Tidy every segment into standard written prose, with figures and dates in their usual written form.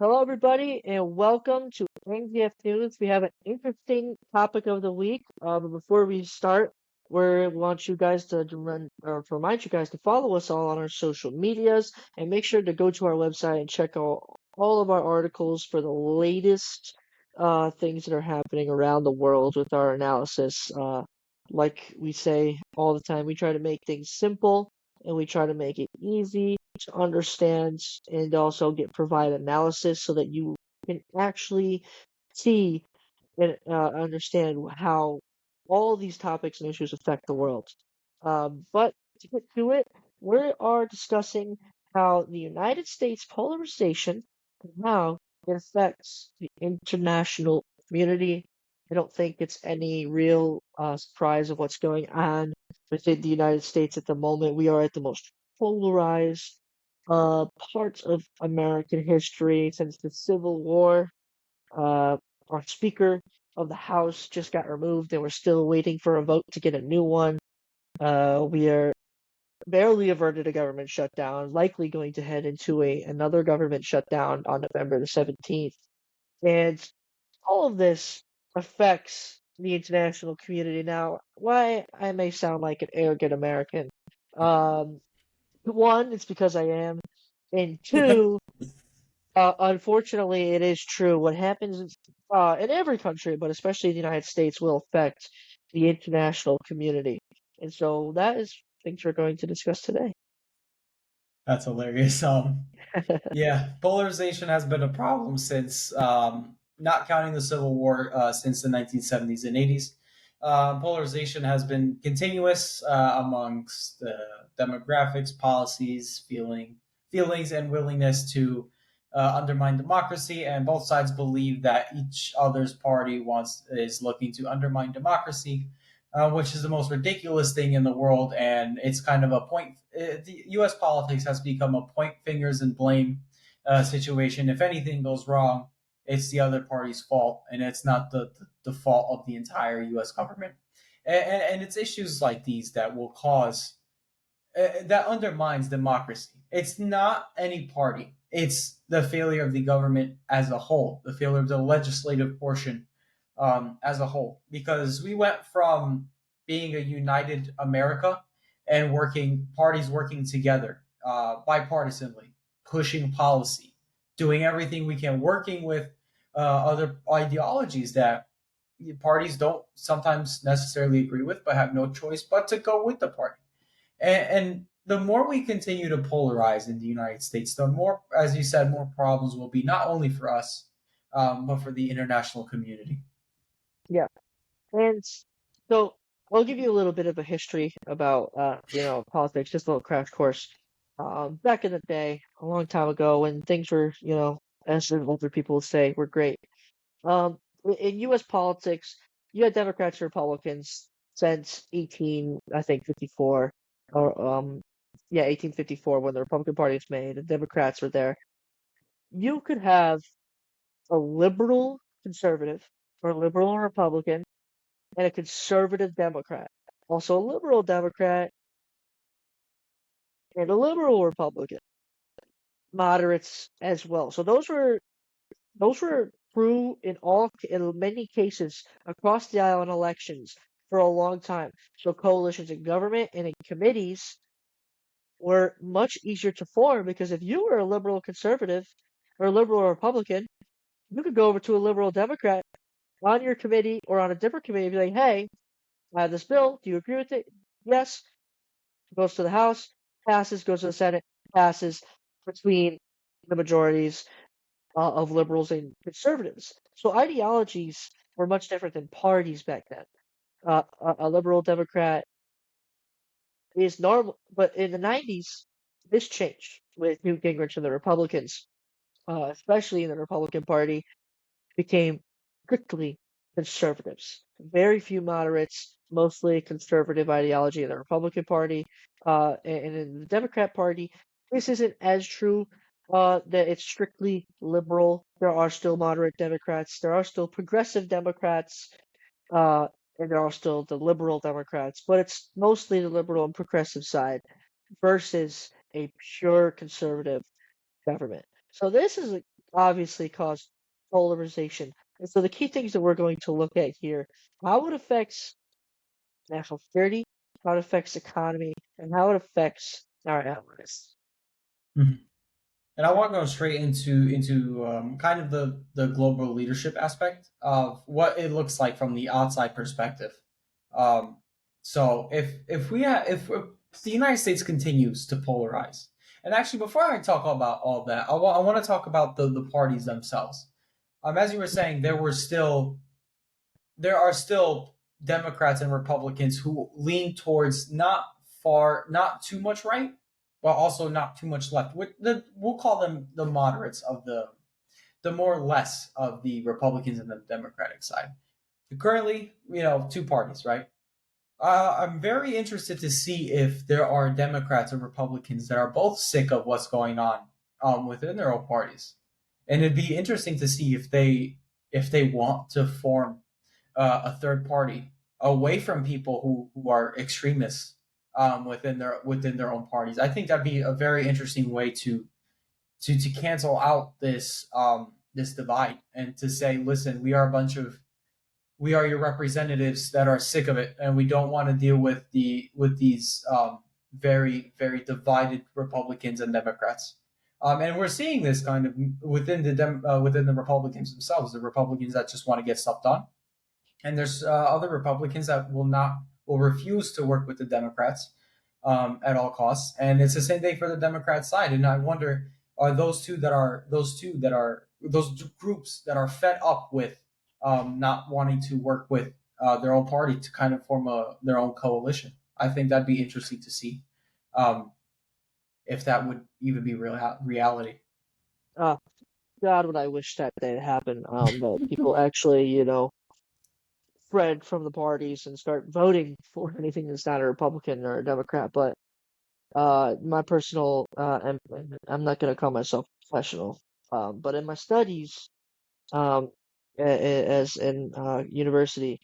Hello, everybody, and welcome to NGF News. We have an interesting topic of the week. But before we start, we want you guys to remind you guys to follow us all on our social medias and make sure to go to our website and check out all of our articles for the latest things that are happening around the world with our analysis. Like we say all the time, we try to make things simple and we try to make it easy to understand and also provide analysis so that you can actually see and understand how all these topics and issues affect the world. But to get to it, we are discussing how the United States polarization and how it affects the international community. I don't think it's any real surprise of what's going on within the United States at the moment. We are at the most polarized parts of American history since the Civil War. Uh, our Speaker of the House just got removed, and we're still waiting for a vote to get a new one. We are barely averted a government shutdown, likely going to head into another government shutdown on November the 17th. And all of this affects the international community. Now, why I may sound like an arrogant American. Um, One, it's because I am. And two, unfortunately, it is true. What happens in every country, but especially the United States, will affect the international community. And so that is things we're going to discuss today. That's hilarious. Yeah, polarization has been a problem since, not counting the Civil War, since the 1970s and 80s. Polarization has been continuous amongst demographics, policies, feelings, and willingness to undermine democracy. And both sides believe that each other's party wants is looking to undermine democracy, which is the most ridiculous thing in the world. And it's kind of a point. The U.S. politics has become a point fingers and blame situation. If anything goes wrong, it's the other party's fault, and it's not the fault of the entire U.S. government. And it's issues like these that will cause that undermines democracy. It's not any party. It's the failure of the government as a whole, the failure of the legislative portion as a whole. Because we went from being a united America and working parties working together bipartisanly, pushing policy, doing everything we can, working with other ideologies that parties don't sometimes necessarily agree with, but have no choice but to go with the party. And the more we continue to polarize in the United States, the more, as you said, more problems will be not only for us, but for the international community. Yeah. And so I'll give you a little bit of a history about politics, just a little crash course. Back in the day, a long time ago, when things were, as the older people would say, were great. In U.S. politics, you had Democrats and Republicans since 54, or 1854 when the Republican Party was made, and Democrats were there. You could have a liberal conservative, or a liberal Republican, and a conservative Democrat. Also a liberal Democrat and a liberal Republican. Moderates as well. So those were true in many cases across the aisle in elections for a long time. So coalitions in government and in committees were much easier to form because if you were a liberal conservative or a liberal Republican, you could go over to a liberal Democrat on your committee or on a different committee and be like, hey, I have this bill. Do you agree with it? Yes. Goes to the House, passes, goes to the Senate, passes between the majorities of liberals and conservatives. So ideologies were much different than parties back then. A liberal Democrat is normal, but in the 90s, this changed with Newt Gingrich and the Republicans, especially in the Republican Party, became strictly conservatives. Very few moderates, mostly conservative ideology in the Republican Party. And in the Democrat Party, this isn't as true that it's strictly liberal. There are still moderate Democrats. There are still progressive Democrats. Uh, and there are still the liberal Democrats. But it's mostly the liberal and progressive side versus a pure conservative government. So this is obviously cause polarization. And so the key things that we're going to look at here, how it affects national security, how it affects economy, and how it affects our allies. Mhm. And I want to go straight into kind of the global leadership aspect of what it looks like from the outside perspective. Um, so if the United States continues to polarize, and actually before I talk about all that, I want to talk about the parties themselves. As you were saying, there are still Democrats and Republicans who lean towards not too much right, but also not too much left. We'll call them the moderates of the more or less of the Republicans and the Democratic side. Currently, two parties, right? I'm very interested to see if there are Democrats or Republicans that are both sick of what's going on within their own parties, and it'd be interesting to see if they want to form a third party away from people who are extremists within their own parties. I think that'd be a very interesting way to cancel out this divide and to say, listen, we are your representatives that are sick of it, and we don't want to deal with these very very divided Republicans and Democrats. And we're seeing this kind of within the Republicans themselves, the Republicans that just want to get stuff done, and there's other Republicans that will refuse to work with the Democrats at all costs, and it's the same thing for the Democrat side. And I wonder, are those groups that are fed up with not wanting to work with their own party to kind of form their own coalition? I think that'd be interesting to see um, if that would even be reality. Uh, God, would I wish that they'd happen. That people actually, spread from the parties and start voting for anything that's not a Republican or a Democrat. But my personal, I'm not going to call myself professional, but in my studies, um, as in university,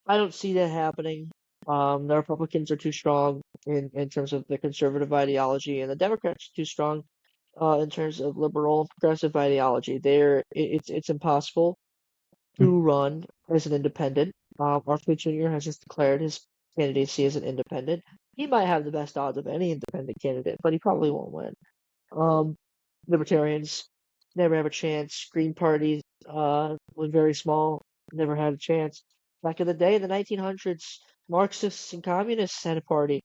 I don't see that happening. The Republicans are too strong in terms of the conservative ideology, and the Democrats are too strong in terms of liberal and progressive ideology. It's impossible to run as an independent. Arthur Jr. has just declared his candidacy as an independent. He might have the best odds of any independent candidate, but he probably won't win. Um, Libertarians never have a chance. Green Party was very small, never had a chance. Back in the day, in the 1900s, Marxists and communists had a party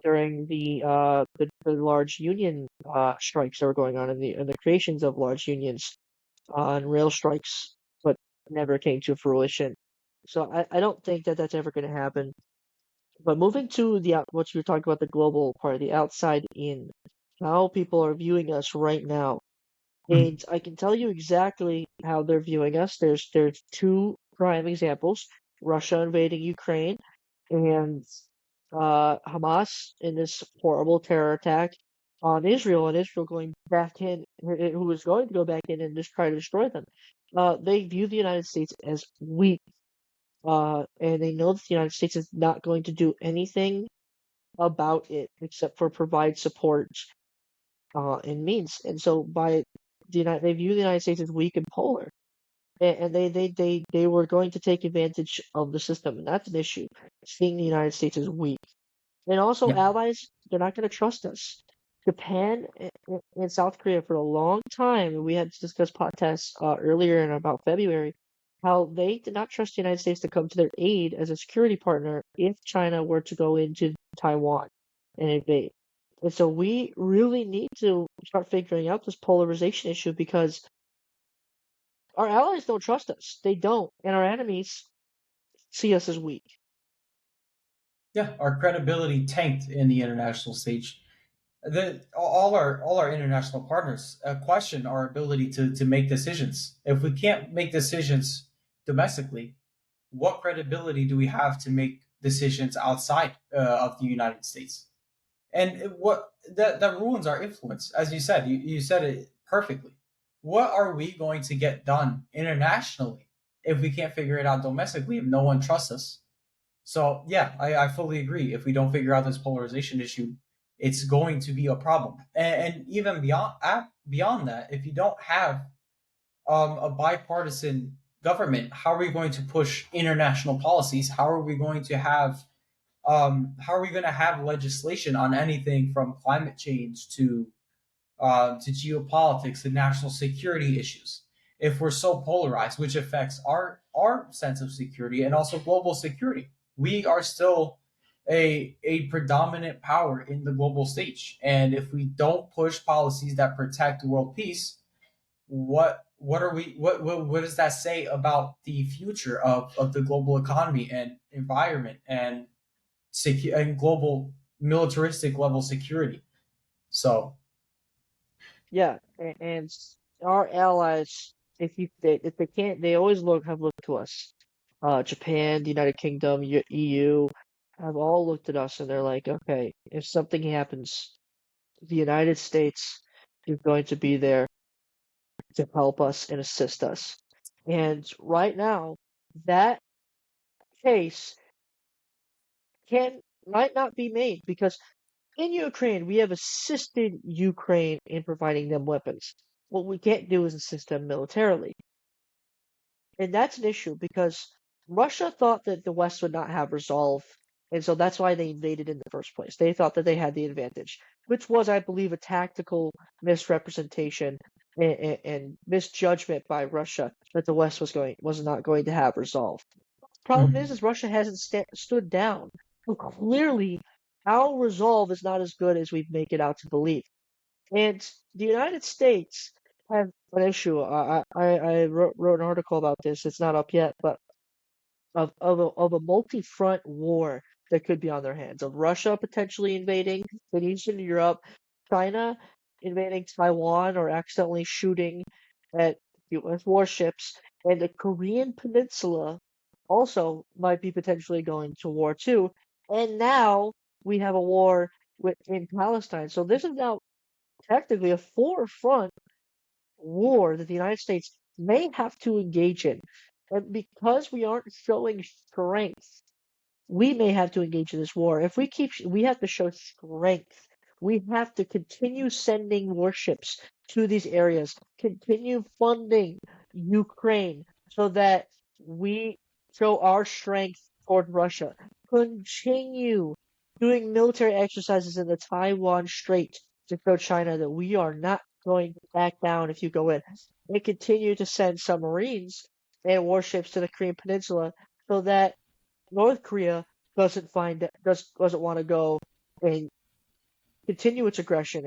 during the large union strikes that were going on and the creations of large unions and rail strikes, but never came to fruition. So I don't think that that's ever going to happen. But moving to what you were talking about, the global part, the outside in, how people are viewing us right now. And I can tell you exactly how they're viewing us. There's two prime examples: Russia invading Ukraine and Hamas in this horrible terror attack on Israel, and Israel going back in, who was going to go back in and just try to destroy them. They view the United States as weak, and they know that the United States is not going to do anything about it except for provide support and means. And so they view the United States as weak and polar, and they were going to take advantage of the system, and that's an issue. Seeing the United States as weak. And also, Yeah. allies, they're not going to trust us. Japan and South Korea for a long time, and we had discussed podcasts earlier in about February, how they did not trust the United States to come to their aid as a security partner if China were to go into Taiwan and invade. And so we really need to start figuring out this polarization issue because our allies don't trust us. They don't. And our enemies see us as weak. Yeah, our credibility tanked in the international stage. All our international partners question our ability to make decisions. If we can't make decisions domestically, what credibility do we have to make decisions outside of the United States? And what that ruins our influence, as you said. You said it perfectly. What are we going to get done internationally if we can't figure it out domestically? If no one trusts us, so yeah, I fully agree. If we don't figure out this polarization issue it's going to be a problem. And even beyond that, if you don't have a bipartisan government, how are we going to push international policies? How are we going to have legislation on anything from climate change to geopolitics and national security issues if we're so polarized, which affects our sense of security and also global security? We are still a predominant power in the global stage, and if we don't push policies that protect world peace, what does that say about the future of the global economy and environment and and global militaristic level security? So Yeah, and our allies, if they can't, they always have looked to us. Japan, the United Kingdom, EU have all looked at us and they're like, okay, if something happens, the United States is going to be there to help us and assist us. And right now, that case can might not be made because in Ukraine, we have assisted Ukraine in providing them weapons. What we can't do is assist them militarily. And that's an issue because Russia thought that the West would not have resolve. And so that's why they invaded in the first place. They thought that they had the advantage, which was, I believe, a tactical misrepresentation and misjudgment by Russia that the West was not going to have resolve. Problem is Russia hasn't stood down. So clearly, our resolve is not as good as we make it out to believe. And the United States have an issue. I wrote an article about this. It's not up yet, but of a multi-front war that could be on their hands. Of Russia potentially invading in Eastern Europe, China invading Taiwan or accidentally shooting at U.S. warships, and the Korean Peninsula also might be potentially going to war too. And now we have a war in Palestine. So this is now technically a four-front war that the United States may have to engage in. And because we aren't showing strength, we may have to engage in this war. If we have to show strength. We have to continue sending warships to these areas, continue funding Ukraine so that we show our strength toward Russia, continue doing military exercises in the Taiwan Strait to show China that we are not going to back down if you go in, and continue to send submarines and warships to the Korean Peninsula so that North Korea doesn't want to go and continue its aggression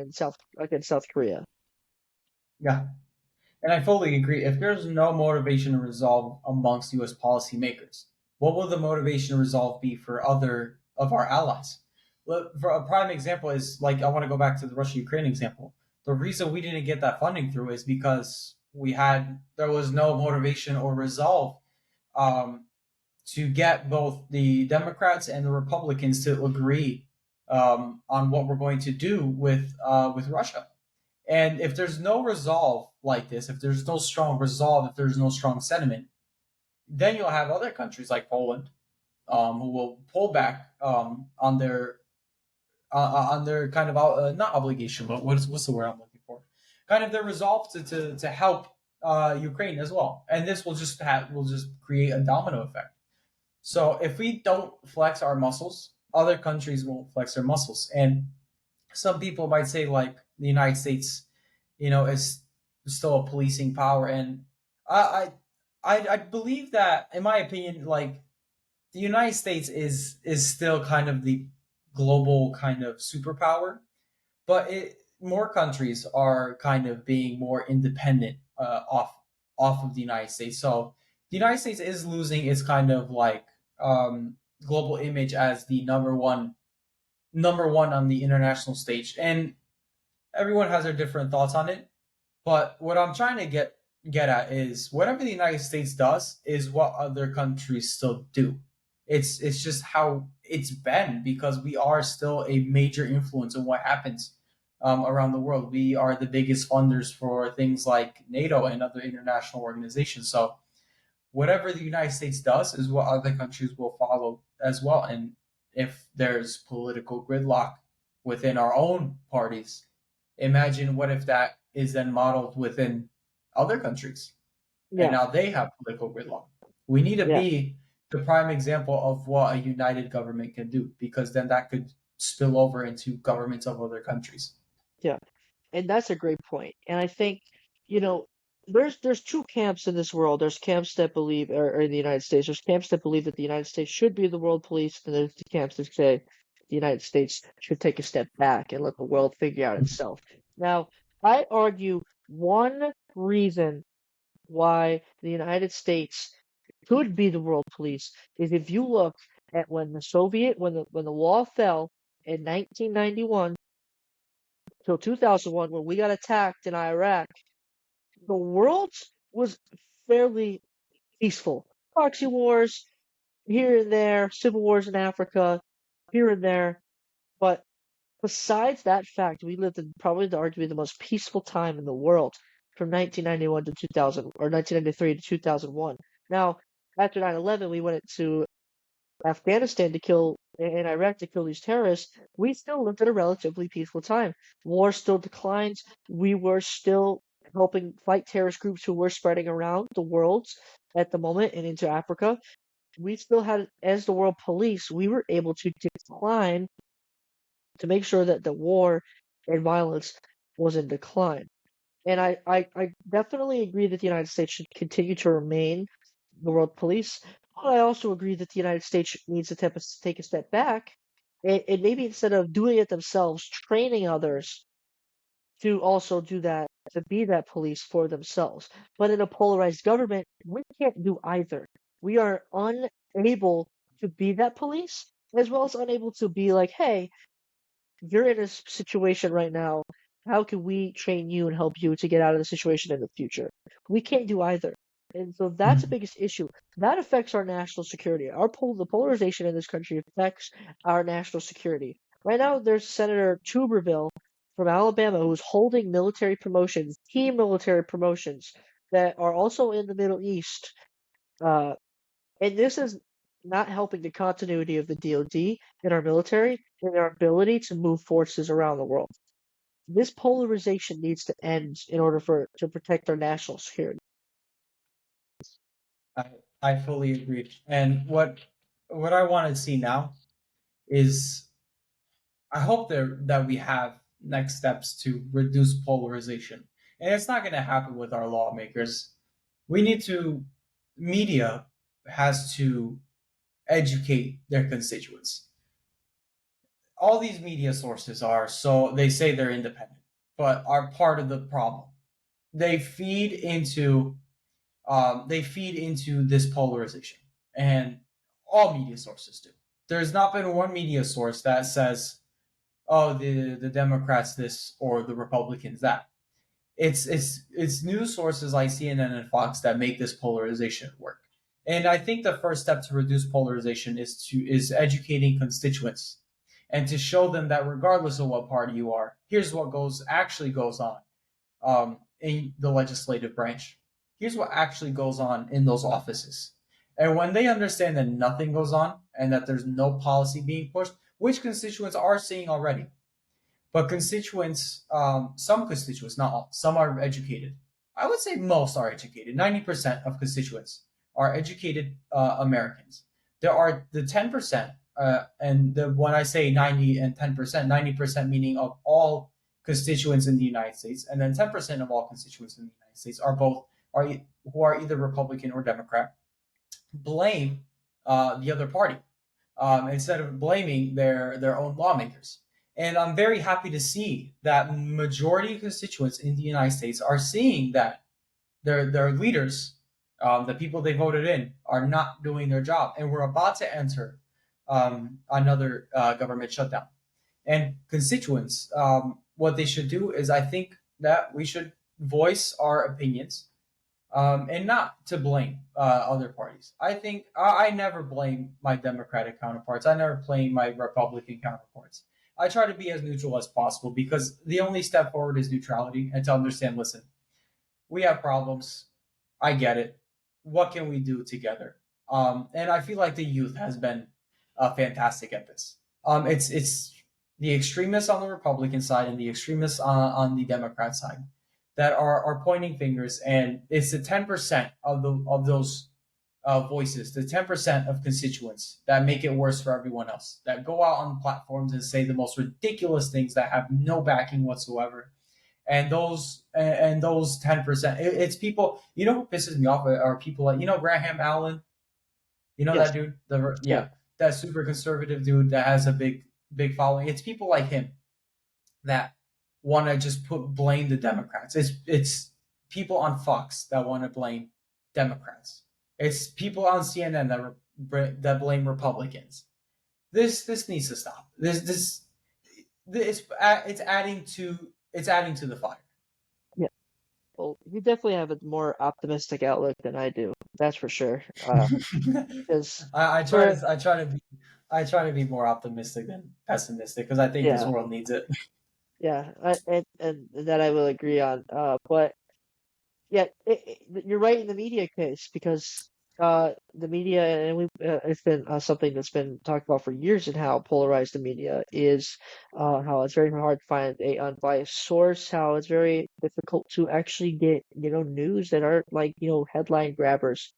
against South Korea. yeah, and I fully agree. If there's no motivation to resolve amongst U.S. policymakers, what will the motivation to resolve be for other of our allies? Look, for a prime example is like I want to go back to the Russia-Ukraine example. The reason we didn't get that funding through is because there was no motivation or resolve um, to get both the Democrats and the Republicans to agree on what we're going to do with Russia. And if there's no resolve like this, if there's no strong resolve, if there's no strong sentiment, then you'll have other countries like Poland who will pull back on their kind of not obligation, but what's the word I'm looking for? Kind of their resolve to help Ukraine as well, and this will just create a domino effect. So if we don't flex our muscles, other countries won't flex their muscles, and some people might say like the United States, is still a policing power, and I I believe that, in my opinion, like the United States is still kind of the global kind of superpower, but more countries are kind of being more independent off of the United States. So the United States is losing its kind of like global image as the number one on the international stage, and everyone has their different thoughts on it. But what I'm trying to get at is whatever the United States does is what other countries still do. It's just how it's been because we are still a major influence on what happens around the world. We are the biggest funders for things like NATO and other international organizations. So whatever the United States does is what other countries will follow as well. And if there's political gridlock within our own parties, imagine what if that is then modeled within other countries, and Yeah, now they have political gridlock. We need to yeah, be the prime example of what a united government can do, because then that could spill over into governments of other countries. yeah. And that's a great point. And I think, you know, there's two camps in this world. There's camps that believe, or in the United States, there's camps that believe that the United States should be the world police, and there's the camps that say the United States should take a step back and let the world figure out itself. Now, I argue one reason why the United States could be the world police is if you look at when the wall fell in 1991 till 2001 when we got attacked in Iraq, the world was fairly peaceful. Proxy wars here and there, civil wars in Africa here and there, but besides that fact, we lived in probably arguably the most peaceful time in the world from 1991 to 2000 or 1993 to 2001. Now, after 9/11, we went to Afghanistan to kill in Iraq to kill these terrorists. We still lived in a relatively peaceful time. War still declined. We were still helping fight terrorist groups who were spreading around the world at the moment and into Africa. We still had, as the world police, we were able to decline to make sure that the war and violence was in decline. And I definitely agree that the United States should continue to remain the world police. But I also agree that the United States needs to take a step back and maybe instead of doing it themselves, training others to also do that, to be that police for themselves. But in a polarized government, we can't do either. We are unable to be that police, as well as unable to be like, hey, you're in a situation right now. How can we train you and help you to get out of the situation in the future? We can't do either. And so that's the Mhm. biggest issue. That affects our national security. The polarization in this country affects our national security. Right now, there's Senator Tuberville from Alabama who's holding military promotions, key military promotions that are also in the Middle East. Uh, and this is not helping the continuity of the DoD and our military and our ability to move forces around the world. This polarization needs to end in order for to protect our national security. I, I fully agree. And what I want to see now is, I hope that we have next steps to reduce polarization. And it's not going to happen with our lawmakers. We need to, media has to educate their constituents. All these media sources are, so they say they're independent, but are part of the problem. They feed into this polarization, and all media sources do. There's not been one media source that says, "Oh, the Democrats this or the Republicans that." It's news sources like CNN and Fox that make this polarization work. And I think the first step to reduce polarization is educating constituents and to show them that regardless of what party you are, here's what goes on in the legislative branch. Here's what actually goes on in those offices. And when they understand that nothing goes on and that there's no policy being pushed, which constituents are seeing already, but constituents, some constituents, not all, some are educated. I would say most are educated. 90% of constituents are educated Americans. There are the 10%, when I say 90 and 10%, 90% meaning of all constituents in the United States, and then 10% of all constituents in the United States are who are either Republican or Democrat, blame the other party instead of blaming their own lawmakers. And I'm very happy to see that majority of constituents in the United States are seeing that their leaders, the people they voted in, are not doing their job, and we're about to enter another government shutdown. And constituents, what they should do is, I think that we should voice our opinions, and not to blame other parties. I think I never blame my Democratic counterparts. I never blame my Republican counterparts. I try to be as neutral as possible, because the only step forward is neutrality and to understand. Listen, we have problems. I get it. What can we do together? And I feel like the youth has been fantastic at this. It's the extremists on the Republican side and the extremists on the Democrat side that are pointing fingers, and it's the 10% of those voices, the 10% of constituents that make it worse for everyone else, that go out on platforms and say the most ridiculous things that have no backing whatsoever. And those 10%, it's people. You know who pisses me off are people like Graham Allen. You know Yes. that dude, Yeah. that super conservative dude that has a big following. It's people like him that want to just blame the Democrats. It's people on Fox that want to blame Democrats. It's people on CNN that blame Republicans. This needs to stop. It's adding to the fire. Yeah. Well, you definitely have a more optimistic outlook than I do. That's for sure. Because I try for to I try to be I try to be more optimistic than pessimistic because I think this yeah, world needs it. yeah, and that I will agree on. But yeah, you're right in the media case because the media and we it's been something that's been talked about for years and how polarized the media is, how it's very hard to find a unbiased source, how it's very difficult to actually get news that aren't like headline grabbers,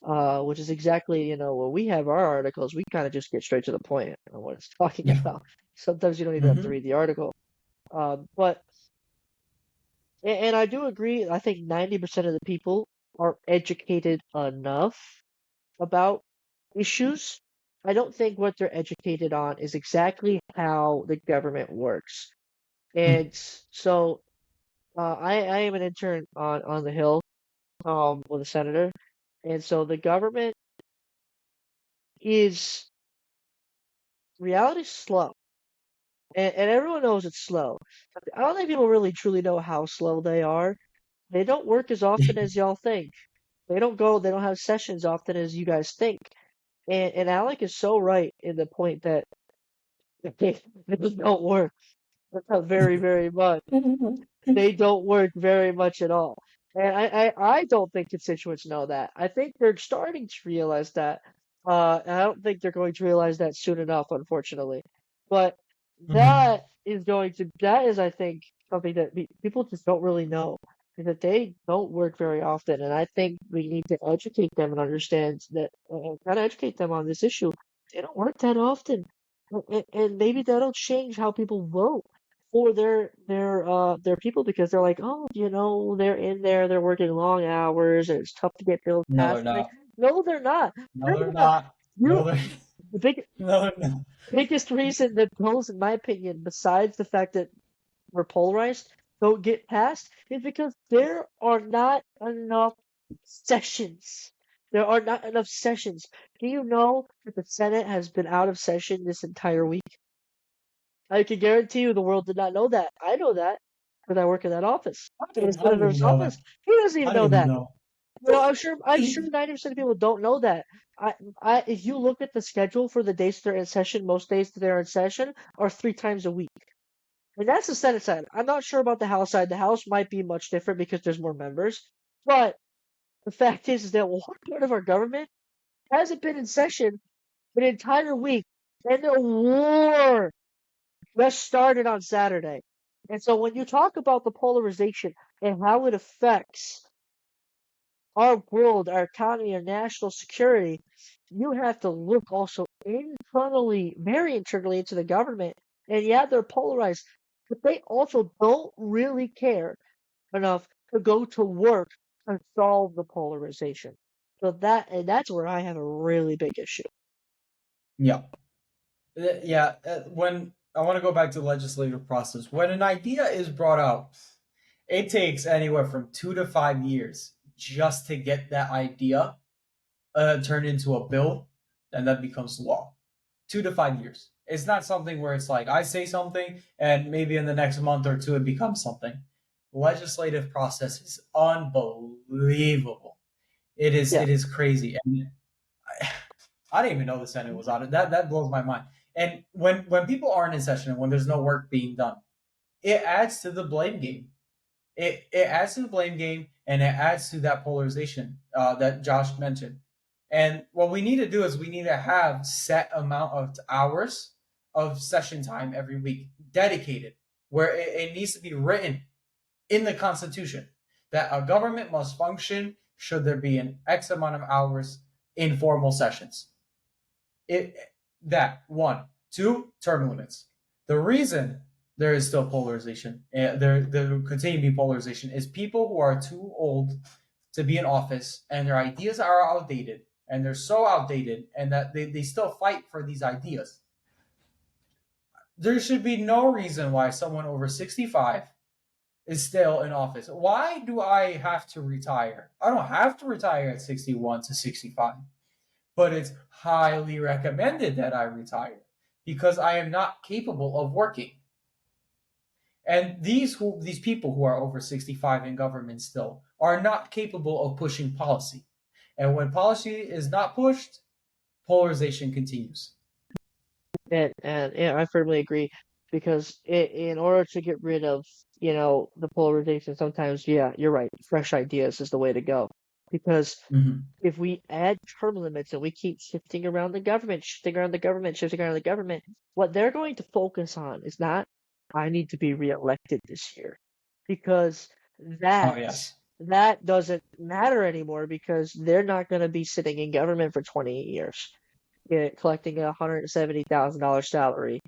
which is exactly when we have our articles we kind of just get straight to the point on what it's talking Yeah. about. Sometimes you don't even have to Hmm. read the article, but. And I do agree. I think 90% of the people are educated enough about issues. I don't think what they're educated on is exactly how the government works. And so I am an intern on the Hill with a senator. And so the government is reality slow. And everyone knows it's slow. But I don't think people really truly know how slow they are. They don't work as often as y'all think. They don't have sessions often as you guys think. And Alec is so right in the point that they just don't work very, very much. They don't work very much at all. And I don't think constituents know that. I think they're starting to realize that. And I don't think they're going to realize that soon enough, unfortunately. But Hmm. that is, I think, something that people just don't really know. Is that they don't work very often. And I think we need to educate them and understand that, kind of educate them on this issue. They don't work that often. And maybe that'll change how people vote for their people because they're like, oh, they're in there, they're working long hours, and it's tough to get bills No, they're passed. Like, not. no, they're not. No, They're they're not. not. You No, they're the no, they're not. biggest reason that bills, in my opinion, besides the fact that we're polarized, don't get passed, is because there are not enough sessions. There are not enough sessions. Do you know that the Senate has been out of session this entire week? I can guarantee you the world did not know that. I know that because I work in that office. In the I didn't even senator's know office. that. He doesn't even I know didn't even that. know. I'm sure 90% of people don't know that. I, if you look at the schedule for the days they're in session, most days that they're in session are 3 times a week. And that's the Senate side. I'm not sure about the House side. The House might be much different because there's more members. But the fact is that one part of our government hasn't been in session for an entire week. And the war just started on Saturday. And so when you talk about the polarization and how it affects our world, our economy, our national security, you have to look also internally, very internally into the government. And yeah, they're polarized, but they also don't really care enough to go to work and solve the polarization. So that's where I have a really big issue. Yeah. Yeah. When I want to go back to the legislative process, when an idea is brought out, it takes anywhere from 2 to 5 years just to get that idea turned into a bill, and that becomes law. 2 to 5 years. It's not something where it's like I say something and maybe in the next month or two it becomes something. Legislative process is unbelievable. It is Yeah. it is crazy, and I didn't even know the Senate was on it. That blows my mind. And when people aren't in session and when there's no work being done, it adds to the blame game. It adds to the blame game, and it adds to that polarization that Josh mentioned. And what we need to do is we need to have set amount of hours of session time every week dedicated, where it needs to be written in the Constitution that a government must function should there be an X amount of hours in formal sessions. It that one, two, term limits. The reason there is still polarization, there will continue to be polarization, is people who are too old to be in office and their ideas are outdated, and they're so outdated, and that they still fight for these ideas. There should be no reason why someone over 65 is still in office. Why do I have to retire? I don't have to retire at 61 to 65, but it's highly recommended that I retire because I am not capable of working. And these people who are over 65 in government still are not capable of pushing policy. And when policy is not pushed, polarization continues. And yeah, I firmly agree because in order to get rid of, the polarization, sometimes, yeah, you're right, fresh ideas is the way to go. Because Mm-hmm. if we add term limits and we keep shifting around the government, shifting around the government, shifting around the government, what they're going to focus on is not, I need to be reelected this year. Because Oh that yes. that doesn't matter anymore because they're not going to be sitting in government for 20 years, collecting a $170,000 salary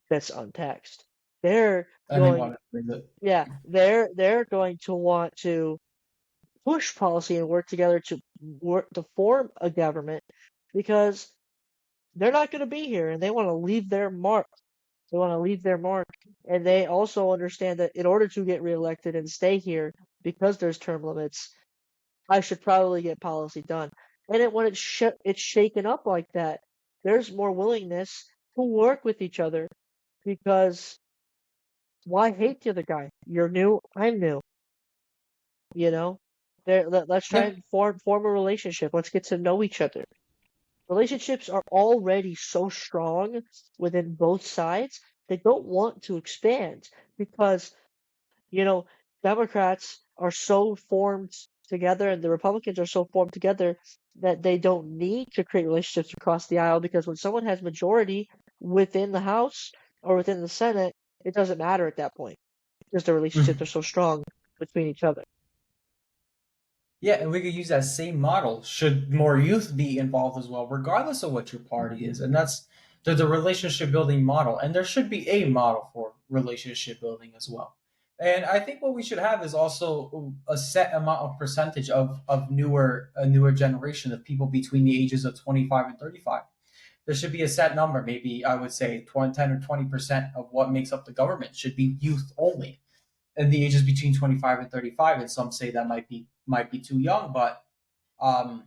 that's untaxed. They're And they going, want to bring it. yeah, they're going to want to push policy and work together to work to form a government because they're not going to be here and they want to leave their mark. They want to leave their mark, and they also understand that in order to get reelected and stay here, because there's term limits, I should probably get policy done. And when it's shaken up like that, there's more willingness to work with each other because why hate the other guy? You're new, I'm new. You know, let's try Yeah. and form a relationship. Let's get to know each other. Relationships are already so strong within both sides. They don't want to expand because, you know, Democrats are so formed together and the Republicans are so formed together that they don't need to create relationships across the aisle because when someone has majority within the House or within the Senate, it doesn't matter at that point because the relationships are Mhm. so strong between each other. Yeah, and we could use that same model should more youth be involved as well, regardless of what your party is. And that's the relationship building model. And there should be a model for relationship building as well. And I think what we should have is also a set amount of percentage of newer generation of people between the ages of 25 and 35. There should be a set number, maybe I would say 20, 10 or 20% of what makes up the government should be youth only and the ages between 25 and 35, and some say that might be too young, but um,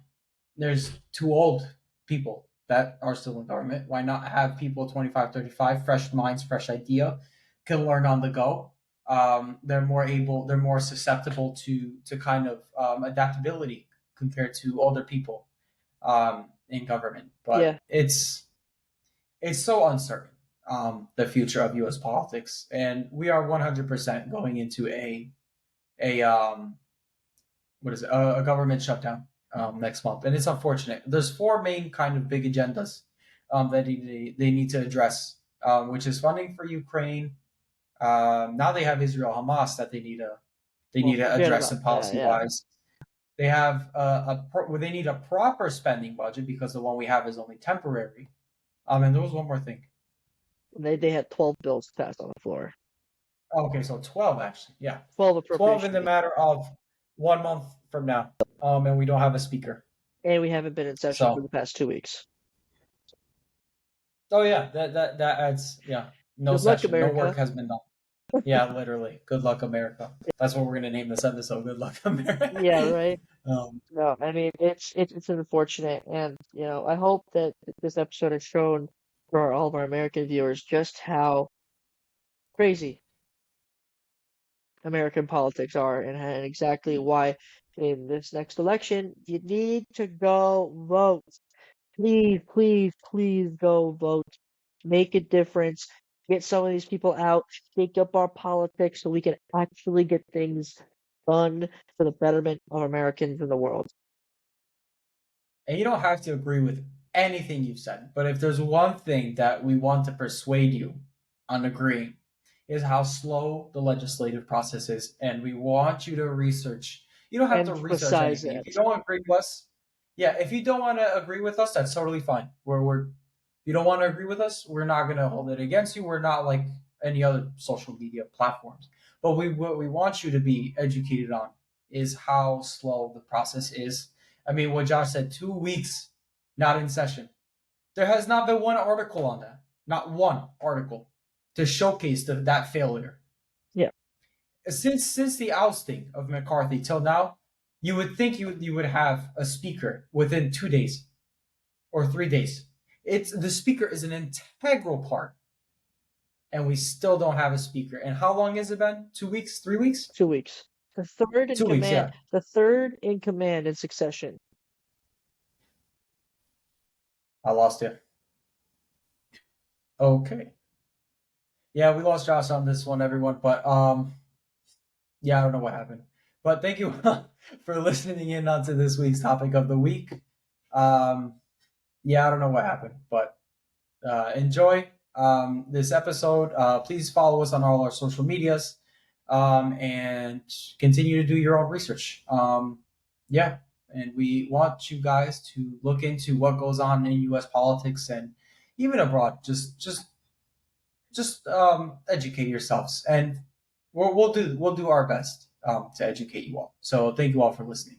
there's too old people that are still in government. Why not have people 25, 35, fresh minds, fresh idea, can learn on the go. They're more susceptible to kind of adaptability compared to older people in government, but Yeah, it's so uncertain, the future of U.S. politics, and we are 100% going into a what is it, a government shutdown next month, and it's unfortunate. There's four main kind of big agendas that they need to address, which is funding for Ukraine. Now they have Israel Hamas that they well, need to forget address about in that. policy Yeah, wise. They have they need a proper spending budget because the one we have is only temporary. And there was one more thing. they had 12 bills passed on the floor, Okay, so 12 actually. Yeah. 12 12 in appropriation the bills, matter of 1 month from now. And we don't have a speaker. and we haven't been in session for So, the past 2 weeks. oh yeah, that adds, yeah, no Good luck, session, no work America. has been done. Yeah, literally. Good luck, America. That's what we're gonna name this episode. Good luck, America. Yeah, right. um, No, I mean it's unfortunate, and I hope that this episode has shown for all of our American viewers just how crazy American politics are, and exactly why in this next election you need to go vote. Please, please, please go vote. Make a difference. Get some of these people out. Shake up our politics so we can actually get things done for the betterment of Americans in the world. and you don't have to agree with anything you've said. But if there's one thing that we want to persuade you on agreeing, is how slow the legislative process is, and we want you to research. You don't have to research Emphasize anything. If you it. don't agree with us, yeah. If you don't want to agree with us, that's totally fine. We're if you don't want to agree with us, we're not going to hold it against you. We're not like any other social media platforms. But what we want you to be educated on is how slow the process is. I mean, what Josh said, 2 weeks not in session. There has not been one article on that. Not one article to showcase that failure. Yeah, Since the ousting of McCarthy till now, you would think you would have a speaker within 2 days or 3 days. It's the speaker is an integral part, and we still don't have a speaker. And how long has it been? 2 weeks? 3 weeks? 2 weeks. The third in 2 weeks, command. yeah. The third in command in succession. I lost you. Okay. Yeah, we lost Josh on this one, everyone. But yeah, I don't know what happened. But thank you for listening in onto this week's topic of the week. Um, yeah, I don't know what happened, but enjoy this episode. Please follow us on all our social medias and continue to do your own research. Yeah, and we want you guys to look into what goes on in U.S. politics and even abroad. Just educate yourselves, and we'll do our best to educate you all. So thank you all for listening.